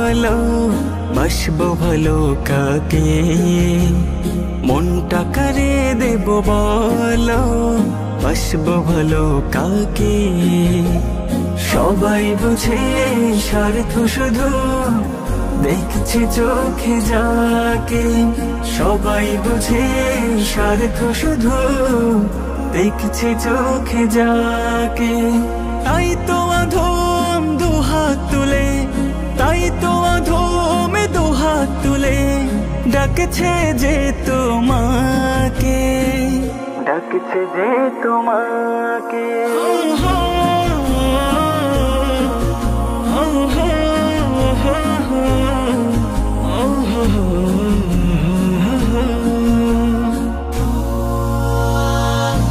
বলো বাসবো ভালো কাকে, মনটা কারে দেব বলো বাসবো ভালো কাকে। সবাই বুঝে স্বার্থ শুধু দেখছে চোখে যাকে, সবাই বুঝে স্বার্থ শুধু দেখছে চোখে যাকে। তাই তো অধম দুহাত তুলে, তাই তো অধম দুহাত তুলে ডাকছে যে তোমাকে, ডাকছে যে তোমাকে।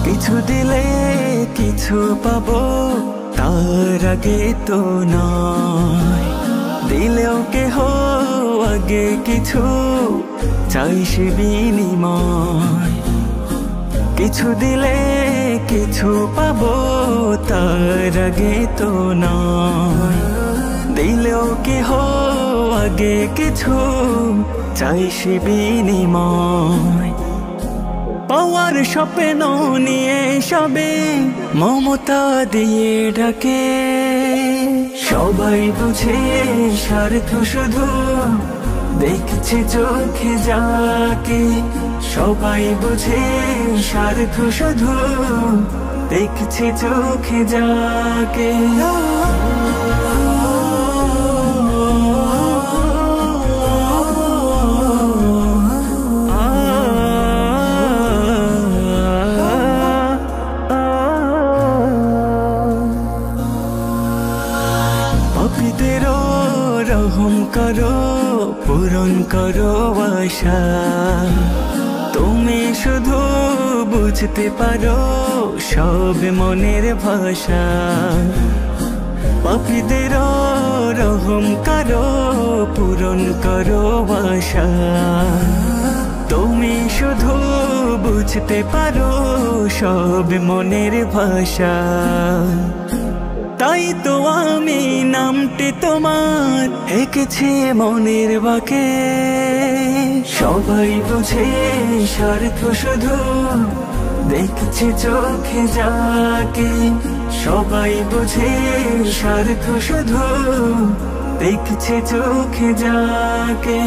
কিছু দিলে কিছু পাবো তার আগে তো নয়, দিলেও কেহ আগে কিছু চাই সে বিনিময়। কিছু দিলে কিছু পাবো তার আগে তো নয়, দিলেও কেহ আগে কিছু চাই সে বিনিময়। পাওয়ার স্বপ্ন নিয়ে সবে মমতা দিয়ে ডাকে, সবাই বুঝে স্বার্থ শুধু দেখছে চোখে যাকে, সবাই বুঝে স্বার্থ শুধু দেখছে চোখে যাকে। পাপীদেরও রহম করো, পূরণ করো আশা, তুমি শুধু বুঝতে পারো সব মনের ভাষা। পাপীদেরও রহম করো, পূরণ করো আশা, তুমি শুধু বুঝতে পারো সব মনের ভাষা। তাই তো আমি নামটি তোমার এঁকেছি মনের বাঁকে, সবাই বুঝে স্বার্থ শুধু দেখছে চোখে যাকে, সবাই বুঝে স্বার্থ শুধু দেখছে চোখে যাকে।